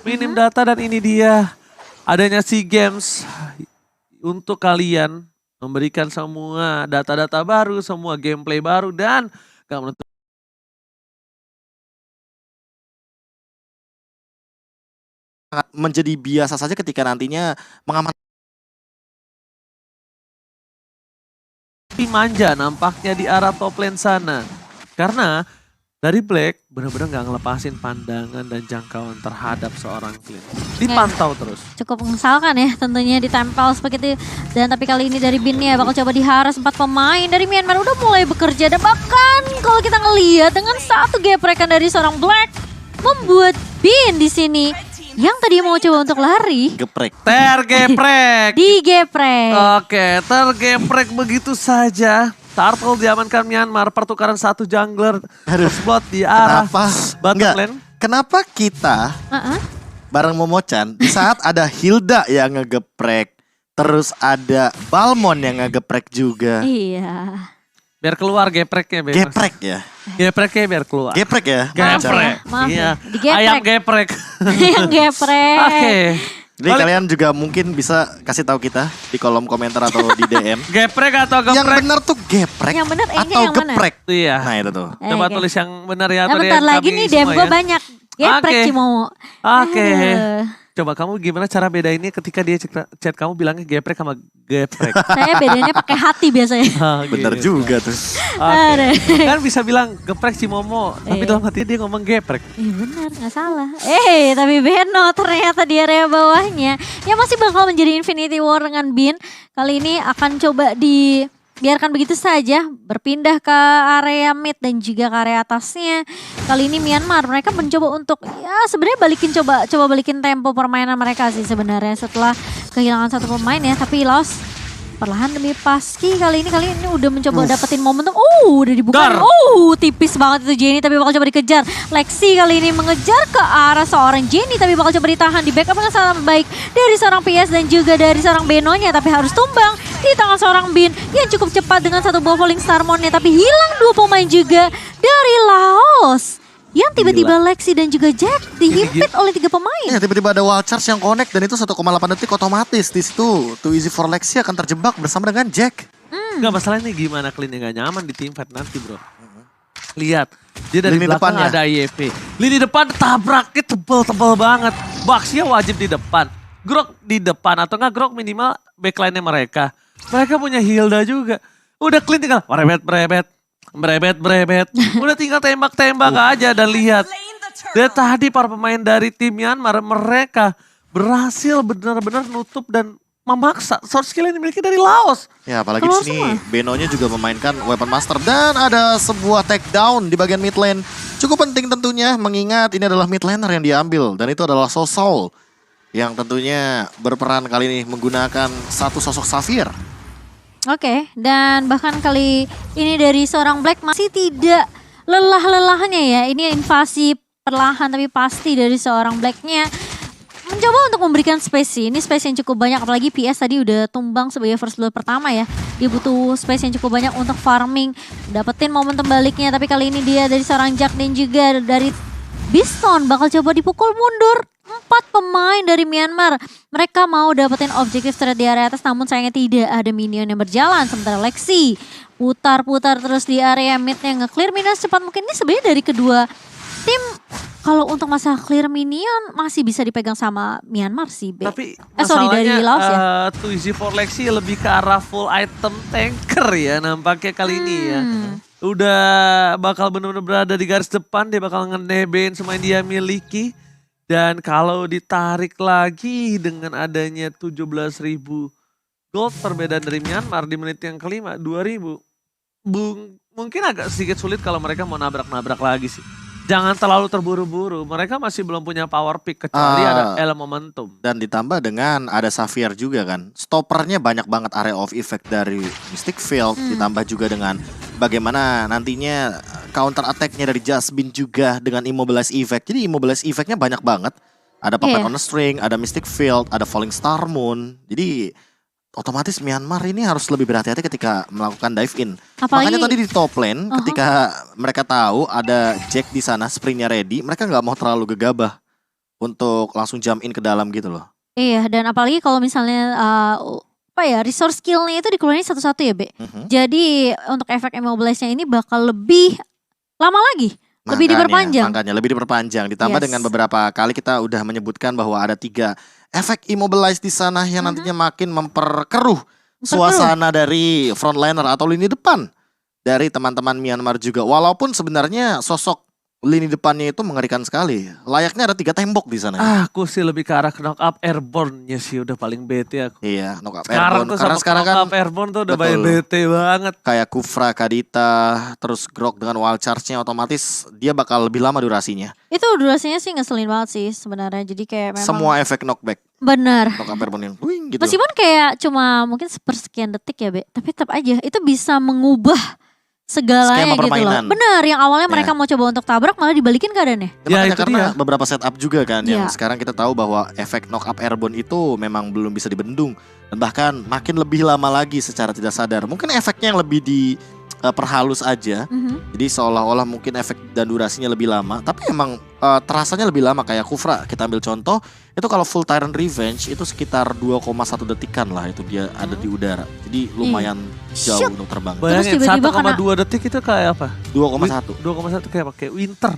Minim data dan ini dia adanya SEA Games untuk kalian memberikan semua data-data baru, semua gameplay baru dan gak menutup menjadi biasa saja ketika nantinya mengamankan manja nampaknya di arah top lane sana. Karena dari Black benar-benar nggak ngelepasin pandangan dan jangkauan terhadap seorang Clint. Dipantau terus. Cukup mengesalkan ya tentunya ditempel seperti itu. Dan tapi kali ini dari Bin ya bakal coba diharas 4 pemain dari Myanmar udah mulai bekerja. Dan bahkan kalau kita ngelihat dengan satu geprekan dari seorang Black membuat Bin di sini yang tadi mau coba untuk lari tergeprek. digeprek. Oke, tergeprek begitu saja. Turtle diamankan Myanmar, pertukaran satu jungler slot di arah bottom lane. Kenapa kita bareng Momochan di saat ada Hilda yang ngegeprek, terus ada Balmon yang ngegeprek juga. Iya. Biar keluar gepreknya. Geprek ya? Gepreknya biar keluar. Geprek ya? Geprek. Maaf Iya. ya, digeprek. Ayam geprek. Yang geprek. Oke. Jadi kalian juga mungkin bisa kasih tahu kita di kolom komentar atau di DM. Geprek atau geprek? Yang benar tuh geprek Yang bener atau yang mana? geprek. Iya. Nah itu tuh. Coba tulis yang benar ya. Nah, bentar lagi nih DM gue banyak. Geprek Oke. Cimomo. Oke. Coba kamu gimana cara bedainnya ketika dia chat kamu bilangnya geprek sama geprek? Saya bedanya pakai hati biasanya. Bener juga tuh. Oke. Kan bisa bilang geprek Cimomo, tapi dalam hati dia ngomong geprek. Benar, nggak salah. Tapi Beno ternyata di area bawahnya. Yang masih bakal menjadi Infinity War dengan Bin. Kali ini akan coba dibiarkan begitu saja. Berpindah ke area mid dan juga ke area atasnya. Kali ini Myanmar mereka mencoba untuk ya sebenarnya coba balikin tempo permainan mereka sih sebenarnya setelah kehilangan satu pemain ya. Tapi Laos perlahan demi pasti kali ini udah mencoba dapetin momentum. Udah dibuka. Tipis banget itu Jenny tapi bakal coba dikejar. Lexi kali ini mengejar ke arah seorang Jenny tapi bakal coba ditahan di backup dengan sangat baik dari seorang PS dan juga dari seorang Benonya tapi harus tumbang di tangan seorang Bin yang cukup cepat dengan satu buah falling Starmonnya tapi hilang dua pemain juga dari Laos. Yang tiba-tiba Lexi dan juga Jack dihimpit oleh 3 pemain. Ya tiba-tiba ada wall charge yang connect dan itu 1,8 detik otomatis di situ. Too easy for Lexi akan terjebak bersama dengan Jack. Enggak masalahnya gimana Clint yang gak nyaman di team fight nanti bro. Lihat, dia dari Lini belakang depannya. ada IEP. Lini depan tabraknya tebel-tebel banget. Baxia wajib di depan. Grok di depan atau enggak Grok minimal backline-nya mereka. Mereka punya Hilda juga. Udah Clint tinggal Brebet. Udah tinggal tembak-tembak aja dan lihat. Dia tadi para pemain dari tim Myanmar mereka berhasil benar-benar nutup dan memaksa source skill yang dimiliki dari Laos. Ya apalagi di sini Benonya juga memainkan Weapon Master dan ada sebuah takedown di bagian mid lane. Cukup penting tentunya mengingat ini adalah mid laner yang diambil dan itu adalah Soul yang tentunya berperan kali ini menggunakan satu sosok Safir. Oke, dan bahkan kali ini dari seorang Black masih tidak lelah-lelahnya ya. Ini invasi perlahan tapi pasti dari seorang Blacknya. Mencoba untuk memberikan space sih. Ini space yang cukup banyak apalagi PS tadi udah tumbang sebagai first blood pertama ya. Dia butuh space yang cukup banyak untuk farming. Dapetin momentum baliknya tapi kali ini dia dari seorang Jack dan juga dari Biston bakal coba dipukul mundur. 4 pemain dari Myanmar. Mereka mau dapetin objektif threat di area atas namun sayangnya tidak ada minion yang berjalan. Sementara Lexi putar-putar terus di area mid yang nge-clear minion secepat mungkin. Ini sebenarnya dari kedua tim kalau untuk masalah clear minion masih bisa dipegang sama Myanmar sih. Tapi dari Laos ya. Too easy for Lexi lebih ke arah full item tanker ya nampaknya kali ini ya. Udah bakal benar-benar berada di garis depan, dia bakal ngenebein semua yang dia miliki. Dan kalau ditarik lagi dengan adanya 17.000 gold perbedaan dari Myanmar di menit yang kelima 2.000. Mungkin agak sedikit sulit kalau mereka mau nabrak-nabrak lagi sih. Jangan terlalu terburu-buru, mereka masih belum punya power pick kecuali ada elemen momentum. Dan ditambah dengan ada Safir juga kan. Stoppernya banyak banget area of effect dari Mystic Field. Ditambah juga dengan bagaimana nantinya counter attack-nya dari Jasmine juga dengan Immobilize Effect. Jadi Immobilize Effect-nya banyak banget. Ada Puppet on the String, ada Mystic Field, ada Falling Star Moon. Jadi otomatis Myanmar ini harus lebih berhati-hati ketika melakukan dive in. Makanya tadi di top lane ketika mereka tahu ada Jack di sana, sprintnya ready, mereka nggak mau terlalu gegabah. untuk langsung jump in ke dalam gitu loh. Iya, dan apalagi kalau misalnya resource skillnya itu dikeluarin satu-satu ya, Be. Jadi untuk efek immobilize-nya ini bakal lebih lama lagi. Lebih diperpanjang. Makanya lebih diperpanjang. Ditambah dengan beberapa kali kita udah menyebutkan bahwa ada 3 efek immobilize di sana yang nantinya makin memperkeruh suasana dari frontliner atau lini depan dari teman-teman Myanmar juga. Walaupun sebenarnya sosok lini depannya itu mengerikan sekali. Layaknya ada 3 tembok di sana. Aku sih lebih ke arah knock up airborne-nya sih udah paling bete aku. Iya, knock up Sekarang airborne. tuh Karena sama sekarang knock kan up airborne tuh udah betul. banyak bete banget. Kayak Kufra, Kadita, terus Grok dengan wild charge-nya otomatis dia bakal lebih lama durasinya. Itu durasinya sih ngeselin banget sih sebenarnya. Jadi kayak memang Semua efek knockback. bener. Knock up airborne yang wing gitu. Meskipun kayak cuma mungkin sepersekian detik ya, Be. Tapi tetap aja itu bisa mengubah segalanya Skema gitu loh. permainan. Bener, yang awalnya Ya. mereka mau coba untuk tabrak malah dibalikin keadaannya. Ya, Ya, makanya itu karena dia. beberapa setup juga kan yang Iya. sekarang kita tahu bahwa efek knock up airborne itu memang belum bisa dibendung dan bahkan makin lebih lama lagi secara tidak sadar. Mungkin efeknya yang lebih diperhalus aja. Jadi seolah-olah mungkin efek dan durasinya lebih lama, tapi emang terasanya lebih lama kayak Kufra. Kita ambil contoh, itu kalau full Tyrant Revenge itu sekitar 2,1 detikan lah itu dia ada di udara. Jadi lumayan jauh Shoot. untuk terbang. Bayangin tiba-tiba 1,2 detik itu kayak apa? 2,1. 2,1 kayak pakai winter.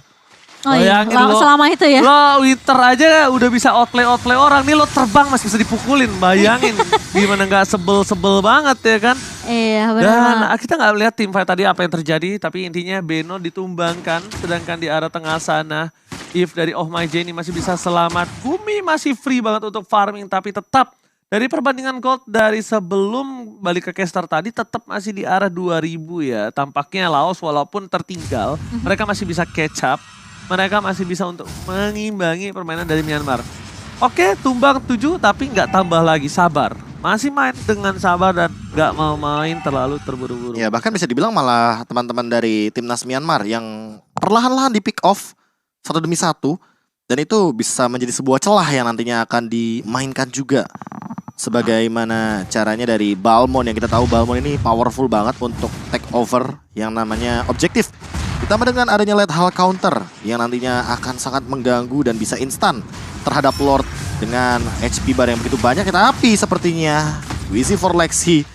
Oh iya, Bayangin lo. selama itu ya. Lo winter aja udah bisa outplay orang. Nih lo terbang masih bisa dipukulin. Bayangin gimana gak sebel-sebel banget ya kan. Iya, benar. Dan kita gak lihat tim fight tadi apa yang terjadi. Tapi intinya Beno ditumbangkan. Sedangkan di arah tengah sana If dari Oh My Jenny masih bisa selamat. Gumi masih free banget untuk farming. Tapi tetap dari perbandingan gold dari sebelum balik ke caster tadi tetap masih di arah 2000 ya. Tampaknya Laos walaupun tertinggal mereka masih bisa catch up. Mereka masih bisa untuk mengimbangi permainan dari Myanmar. Oke, tumbang 7 tapi nggak tambah lagi, sabar. Masih main dengan sabar dan nggak mau main terlalu terburu-buru. Ya bahkan bisa dibilang malah teman-teman dari timnas Myanmar yang perlahan-lahan di pick off satu demi satu. Dan itu bisa menjadi sebuah celah yang nantinya akan dimainkan juga. Sebagaimana caranya dari Balmond yang kita tahu Balmond ini powerful banget untuk take over yang namanya objektif. Ditambah dengan adanya late hall counter yang nantinya akan sangat mengganggu dan bisa instan terhadap Lord dengan HP bar yang begitu banyak. Tapi sepertinya Wheezy for Lexi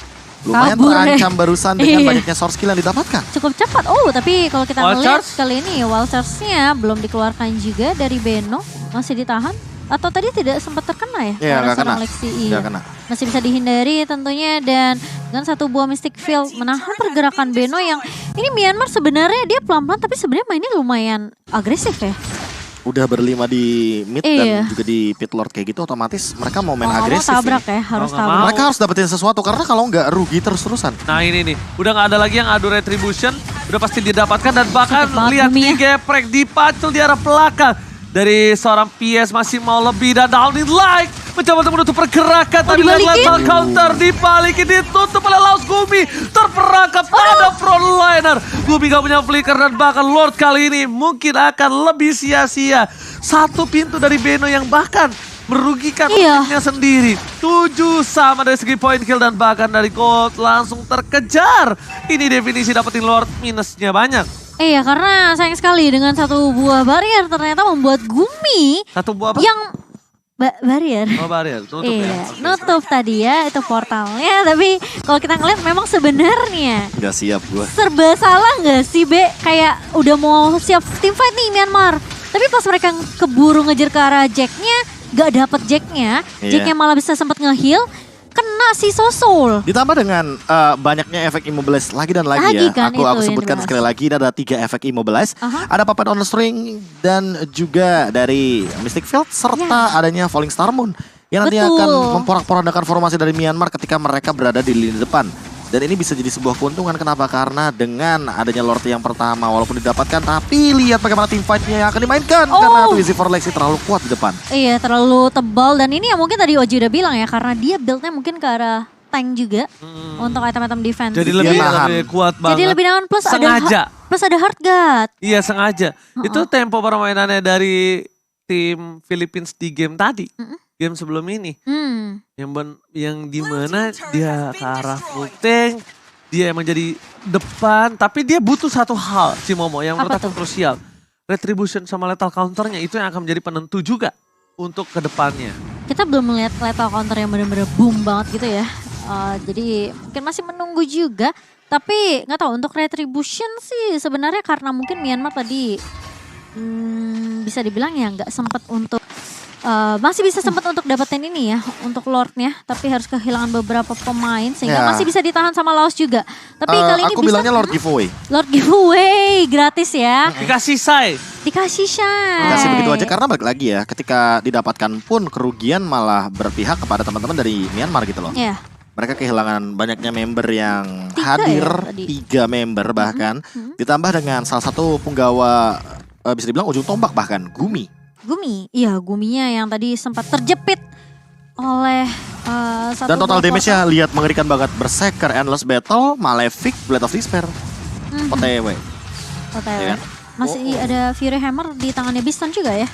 lumayan Kabur deh. terancam barusan dengan Iya. banyaknya source skill yang didapatkan. Cukup cepat. Oh, tapi kalau kita Wild melihat charge? kali ini wild charge-nya belum dikeluarkan juga dari Beno. Masih ditahan. Atau tadi tidak sempat terkena ya? Iya, oleh nggak seorang kena. Lexi. Nggak Iya. kena. Masih bisa dihindari tentunya dan dengan satu buah Mystic Field menahan pergerakan Beno yang ini Myanmar sebenarnya dia pelan-pelan tapi sebenarnya mainnya lumayan agresif ya. Udah berlima di mid Iya. dan juga di pit lord kayak gitu otomatis mereka mau main Mau agresif. tabrak ini. ya, harus nggak tabrak. mau. Mereka harus dapetin sesuatu karena kalau nggak rugi terus-terusan. Nah ini nih, udah gak ada lagi yang adu retribution, udah pasti didapatkan dan bahkan Sakit banget lihat Bumi ya. digeprek, dipacul di arah belakang. Dari seorang PS masih mau lebih dan down in like. Mencoba untuk menutup pergerakan, tapi lihat dibalikin. level counter dibalikin, ditutup oleh Laos. Gumi terperangkap, ada frontliner. Gumi gak punya flicker dan bahkan Lord kali ini mungkin akan lebih sia-sia. Satu pintu dari Beno yang bahkan merugikan Iya. timnya sendiri. 7 sama dari segi point kill dan bahkan dari Gold langsung terkejar. Ini definisi dapetin Lord minusnya banyak. Iya, karena sayang sekali dengan satu buah barrier ternyata membuat Gumi Satu buah apa? yang barrier. Oh barrier, tutup Iya, ya. Oke. nutup tadi ya itu portalnya. Tapi kalau kita ngeliat memang sebenarnya Nggak siap gue. serba salah nggak sih Be? Kayak udah mau siap team fight nih Myanmar. Tapi pas mereka keburu ngejar ke arah Jacknya, gak dapet Jacknya. Iya. Jacknya malah bisa sempat nge-heal. Kena si Sosul. Ditambah dengan banyaknya efek immobilize lagi dan lagi, Lagi ya. kan Aku itu yang sebutkan dibahas. sekali lagi ada 3 efek immobilize. Aha. Ada Puppet on the String dan juga dari Mystic Field serta adanya Falling Star Moon yang nanti Ya. Betul. akan memporak-porandakan formasi dari Myanmar ketika mereka berada di lini depan. Dan ini bisa jadi sebuah keuntungan. Kenapa? Karena dengan adanya Lord yang pertama walaupun didapatkan, tapi lihat bagaimana tim fight-nya yang akan dimainkan. Oh. Karena Wheezy for Lexi terlalu kuat di depan. Iya, terlalu tebal. Dan ini yang mungkin tadi Oji udah bilang ya. Karena dia build-nya mungkin ke arah tank juga. Untuk item-item defense. Jadi Dia lebih, nahan. lebih kuat banget. Jadi lebih nahan plus Sengaja. ada hard guard. Iya sengaja. Itu tempo permainannya dari tim Philippines di game tadi. Game sebelum ini. Yang dimana dia ke arah full tank. Dia emang jadi depan. Tapi dia butuh satu hal si Momo yang menurut Apa aku krusial. Retribution sama lethal counternya itu yang akan menjadi penentu juga. untuk kedepannya. Kita belum melihat lethal counter yang benar-benar boom banget gitu ya. Jadi mungkin masih menunggu juga. Tapi nggak tahu untuk retribution sih sebenarnya karena mungkin Myanmar tadi bisa dibilang ya nggak sempat untuk masih bisa sempat untuk dapetin ini ya untuk Lordnya, tapi harus kehilangan beberapa pemain sehingga masih bisa ditahan sama Laos juga. Tapi kali ini aku bilangnya Lord giveaway. Lord giveaway gratis ya. Dikasih say. Dikasih Shay. Dikasih begitu aja karena balik lagi ya, ketika didapatkan pun kerugian malah berpihak kepada teman-teman dari Myanmar gitu loh. Iya. Mereka kehilangan banyaknya member yang 3 hadir, ya tadi? 3 member bahkan. Ditambah dengan salah satu penggawa bisa dibilang ujung tombak bahkan, Gumi. Gumi, iya Guminya yang tadi sempat terjepit oleh satu Dan total buah damage-nya lihat mengerikan banget. Berserker, Endless Battle, Malefic, Blade of Despair, OTW. OTW. Iya kan? Masih ada Fury Hammer di tangannya Bistan juga ya.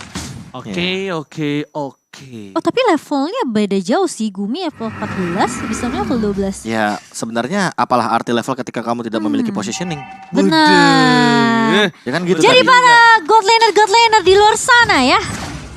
Oke. Oh tapi levelnya beda jauh sih. Gumi level 14, Bistannya level 12. Ya sebenarnya apalah arti level ketika kamu tidak memiliki positioning. Benar. Ya kan gitu Jadi tadi. para god laner di luar sana ya.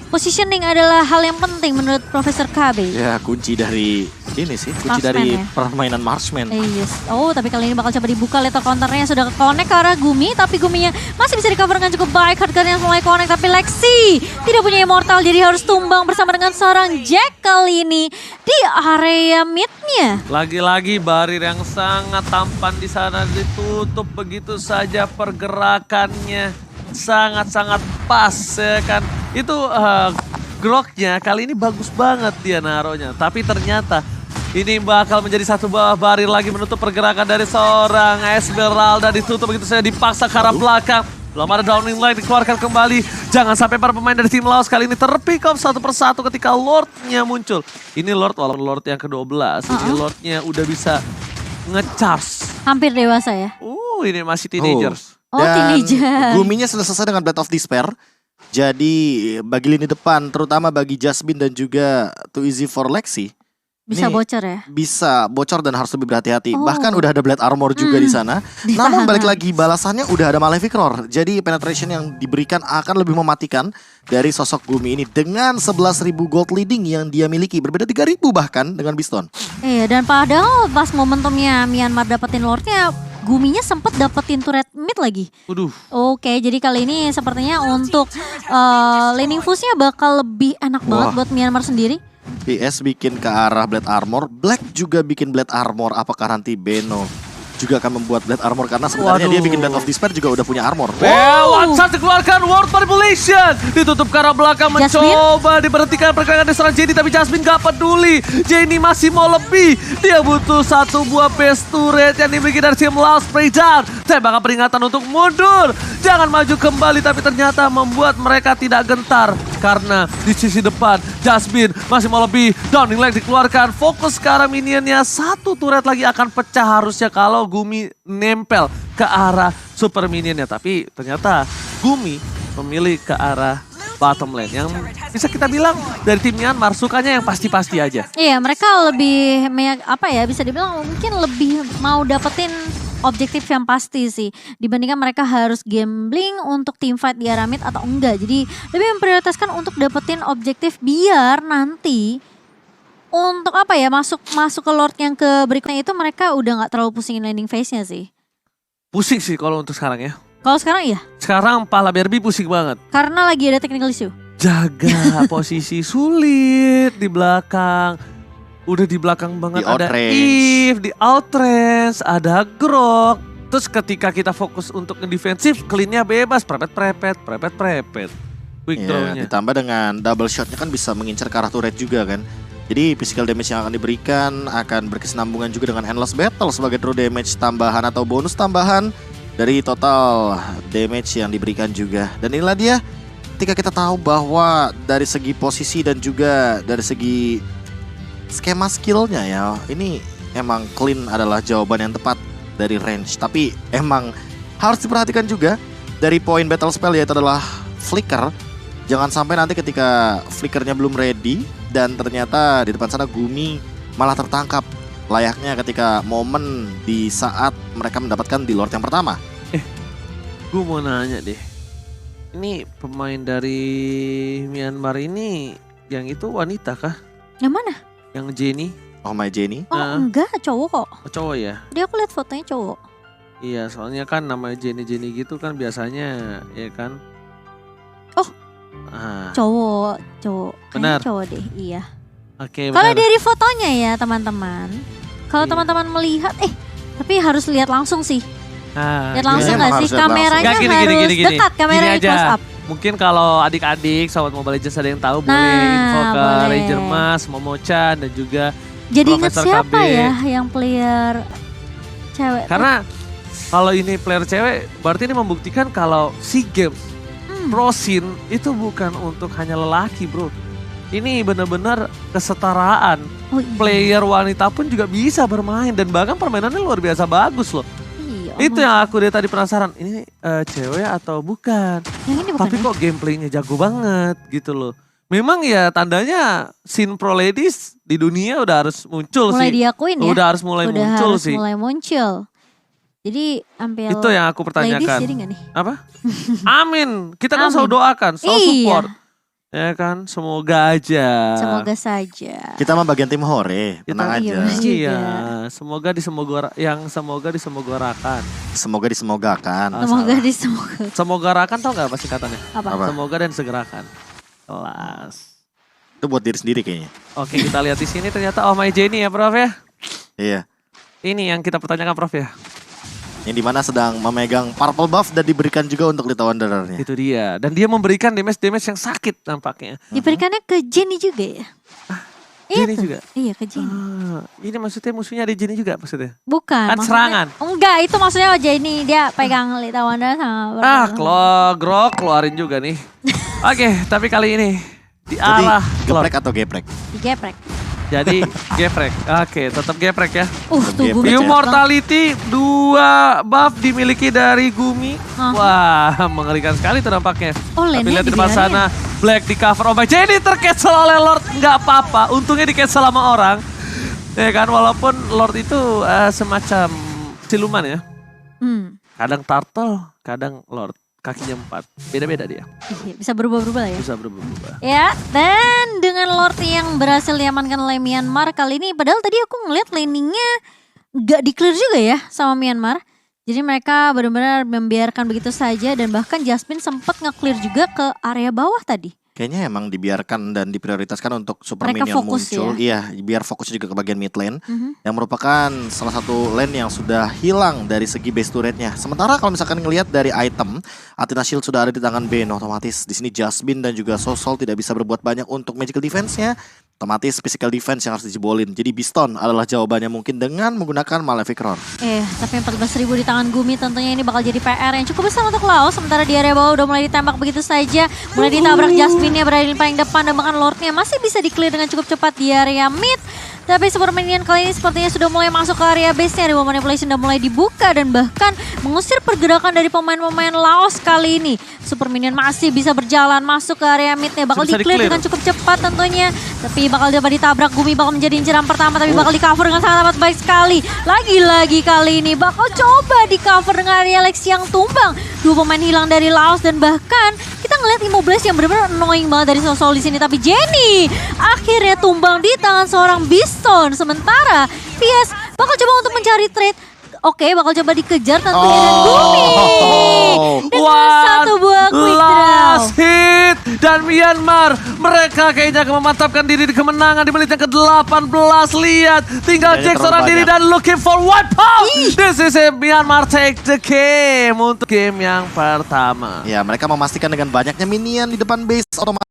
Positioning adalah hal yang penting menurut Profesor KB. Ya kunci dari ini sih, kunci Marksman dari ya? permainan Marksman. Yes. Oh tapi kali ini bakal coba dibuka lethal counternya sudah ke-connect ke arah Gumi. Tapi Guminya masih bisa di-cover dengan cukup baik. Hardgun yang mulai connect tapi Lexi tidak punya immortal. Jadi harus tumbang bersama dengan seorang Jack kali ini di area mid-nya. Lagi-lagi barir yang sangat tampan di sana ditutup begitu saja pergerakannya. Sangat-sangat pas ya kan. Itu groknya kali ini bagus banget dia naronya. Tapi ternyata ini bakal menjadi satu buah barir lagi menutup pergerakan dari seorang Esmeralda. Ditutup begitu saja dipaksa ke arah belakang. Belum ada downing line dikeluarkan kembali. Jangan sampai para pemain dari tim Laos kali ini terpick off satu persatu ketika Lordnya muncul. Ini Lord walaupun Lord yang ke-12. Ini Lordnya udah bisa nge-charge. Hampir dewasa ya. Ini masih teenagers. Oh teenager. Guminya sudah selesai dengan Blade of Despair. Jadi bagi lini depan, terutama bagi Jasmine dan juga Too Easy for Lexi, Bisa ini bocor ya. bisa bocor dan harus lebih berhati-hati. Oh. Bahkan udah ada Blade Armor juga di sana. Ditahan. Namun balik lagi balasannya udah ada Malefic Roar. Jadi penetration yang diberikan akan lebih mematikan dari sosok Gumi ini dengan 11.000 gold leading yang dia miliki. Berbeda 3.000 bahkan dengan Biston. Iya dan padahal pas momentumnya Myanmar dapetin Lordnya, Guminya sempet dapetin turret mid lagi. Waduh. Oke, jadi kali ini sepertinya untuk laning push-nya bakal lebih enak banget buat Myanmar sendiri. PS bikin ke arah Blade Armor, Black juga bikin Blade Armor. Apakah nanti Beno juga akan membuat Blade Armor? Karena sebenarnya dia bikin Blade of Despair juga udah punya armor. One shot dikeluarkan World Manipulation. Ditutup ke arah belakang mencoba diberhentikan pergerakan dari seorang Jenny. Tapi Jasmine gak peduli. Jenny masih mau lebih. Dia butuh satu buah base turret yang dimiliki dari tim Laos. Spray down. Tembakan peringatan untuk mundur. Jangan maju kembali tapi ternyata membuat mereka tidak gentar. Karena di sisi depan Jasmine masih mau lebih. Downing leg dikeluarkan. Fokus ke arah minionnya. Satu turret lagi akan pecah harusnya kalau Gumi nempel ke arah super minionnya. Tapi ternyata Gumi memilih ke arah bottom lane. Yang bisa kita bilang dari tim Myanmar sukanya yang pasti-pasti aja. Iya mereka lebih bisa dibilang mungkin lebih mau dapetin objektif yang pasti sih. Dibandingkan mereka harus gambling untuk teamfight di area mid atau enggak. Jadi lebih memprioritaskan untuk dapetin objektif biar nanti untuk masuk ke Lord yang ke berikutnya itu mereka udah nggak terlalu pusingin landing phase-nya sih. Pusing sih kalau untuk sekarang ya. Kalau sekarang iya. Sekarang pala BRB pusing banget. Karena lagi ada technical issue. Jaga posisi sulit di belakang. Udah di belakang banget Di ada outrange. Eve, di outrange, ada Grok. Terus ketika kita fokus untuk ngedefensif, clean-nya bebas, prepet. Quick Ya, draw-nya. ditambah dengan double shotnya kan bisa mengincar ke arah turret juga kan. Jadi physical damage yang akan diberikan akan berkesinambungan juga dengan Endless Battle sebagai true damage tambahan atau bonus tambahan dari total damage yang diberikan juga. Dan inilah dia ketika kita tahu bahwa dari segi posisi dan juga dari segi skema skillnya ya, ini emang clean adalah jawaban yang tepat dari range. Tapi emang harus diperhatikan juga dari poin battle spell yaitu adalah flicker. Jangan sampai nanti ketika flickernya belum ready dan ternyata di depan sana Gumi malah tertangkap layaknya ketika momen di saat mereka mendapatkan di Lord yang pertama. Gue mau nanya deh. Ini pemain dari Myanmar ini Yang itu wanita kah? Yang mana? Yang Jenny? Oh my Jenny. Oh enggak, cowok kok. Oh, cowok ya? Dia aku lihat fotonya cowok. Iya, soalnya kan namanya Jenny gitu kan biasanya ya kan. Oh. Cowok. Benar. Kayaknya cowok deh, iya. Oke, Kalau benar. dari fotonya ya teman-teman. Kalau Iya. teman-teman melihat, tapi harus lihat langsung sih. Ah, Lihat langsung Kayaknya nggak emang sih? harus lihat langsung. Kameranya Nggak, gini, harus gini. dekat, kameranya Gini aja. close up. Mungkin kalau adik-adik Sobat Mobile Legends ada yang tahu boleh Nah, info ke boleh. Ranger Mas, Momo-chan dan juga Jadi ingat Profesor siapa KB. ya yang player cewek? karena kalau ini player cewek berarti ini membuktikan kalau SEA Games Pro Scene itu bukan untuk hanya lelaki, bro. Ini benar-benar kesetaraan. Oh, iya. Player wanita pun juga bisa bermain dan bahkan permainannya luar biasa bagus loh. Iya, Itu yang aku dari tadi penasaran, ini cewek atau bukan? yang ini bukan Tapi ya? kok gameplaynya jago banget gitu loh. Memang ya tandanya scene pro ladies di dunia udah harus muncul mulai sih. diakuin ya? Udah harus mulai Udah muncul harus sih. mulai muncul. Jadi ambil Itu yang aku ladies pertanyakan. jadi gak nih? Apa? Amin. Kita kan Amin. selalu doakan, selalu Iya. support. Ya kan, semoga aja. Semoga saja. Kita mah bagian tim hore, tenang Iya, aja. benar juga. Iya, semoga disemoga-rakan. Semoga disemogakan. Semoga salah. disemoga. Semoga-rakan tau gak apa singkatannya? Apa? Apa? Semoga dan segerakan. Kelas. Itu buat diri sendiri kayaknya. Oke, kita lihat di sini ternyata Oh My Jenny ya, Prof ya. Iya. Ini yang kita pertanyakan, Prof ya. Yang dimana sedang memegang purple buff dan diberikan juga untuk Little Wanderer-nya. Itu dia. Dan dia memberikan damage yang sakit nampaknya. Diberikannya ke Jenny juga ya? Jenny Itu. juga? Iya ke Jenny. Ini maksudnya musuhnya ada Jenny juga maksudnya? Bukan. Kan maksudnya- serangan. Enggak, itu maksudnya Jenny. Dia pegang Lita Wanda sama Grok keluarin juga nih. Oke, tapi kali ini di Jadi arah Lord. geprek atau geprek? digeprek. Jadi geprek. Oke, tetap geprek ya. Tuh Geprek Gumi ya. cepet banget. Immortality 2 buff dimiliki dari Gumi. Wah, mengerikan sekali tuh nampaknya. Oh, Tapi lane-nya lihat di depan dibiarin. sana, Black di cover. Oh my, Jenny tercancel oleh Lord. Nggak apa-apa, untungnya di cancel sama orang. Ya kan, walaupun Lord itu semacam siluman ya. Kadang turtle, kadang Lord. Kakinya 4, beda-beda dia. Iya, bisa berubah-berubah lah ya. Bisa berubah-ubah. Ya, dan dengan Lord yang berhasil diamankan oleh Myanmar kali ini, padahal tadi aku ngeliat landingnya gak di-clear juga ya sama Myanmar. Jadi mereka benar-benar membiarkan begitu saja dan bahkan Jasmine sempat nge-clear juga ke area bawah tadi. Kayaknya emang dibiarkan dan diprioritaskan untuk super Mereka minion fokus muncul. Iya, biar fokus juga ke bagian mid lane. Mhm. Yang merupakan salah satu lane yang sudah hilang dari segi base turretnya. Sementara kalau misalkan ngelihat dari item, Athena Shield sudah ada di tangan Ben. Otomatis di sini Jasmine dan juga Sosol tidak bisa berbuat banyak untuk magical defense-nya. Otomatis physical defense yang harus dijebolin. Jadi Biston adalah jawabannya mungkin dengan menggunakan Malefic Roar. Tapi 14.000 di tangan Gumi tentunya ini bakal jadi PR yang cukup besar untuk Laos. Sementara di area bawah udah mulai ditembak begitu saja. Mulai ditabrak Jasmine-nya berada di paling depan dan bahkan Lord-nya masih bisa di-clear dengan cukup cepat di area mid. Tapi Super Minion kali ini sepertinya sudah mulai masuk ke area base-nya. Ribbon Manipulation sudah mulai dibuka dan bahkan mengusir pergerakan dari pemain-pemain Laos kali ini. Super Minion masih bisa berjalan masuk ke area mid-nya. Bakal Bisa di-clear di-clear. dengan cukup cepat tentunya. Tapi bakal dapat ditabrak. Gumi bakal menjadi inceran pertama tapi bakal di-cover dengan sangat amat baik sekali. Lagi-lagi kali ini bakal coba di-cover dengan area Lexi yang tumbang. 2 pemain hilang dari Laos dan bahkan kita ngeliat Immobilize yang benar-benar annoying banget dari Sosol di sini. Tapi Jenny akhirnya tumbang di tangan seorang Biston. Sementara PS bakal coba untuk mencari trade. Oke, bakal coba dikejar tentunya dan Gumi dengan satu buah quick draw. last hit dan Myanmar mereka kayaknya akan memantapkan diri di kemenangan di menit yang ke-18. Lihat tinggal Kayaknya Jack terlalu seorang diri banyak. dan looking for wipe out. This is it, Myanmar take the game untuk game yang pertama. Ya, mereka memastikan dengan banyaknya minion di depan base otomatis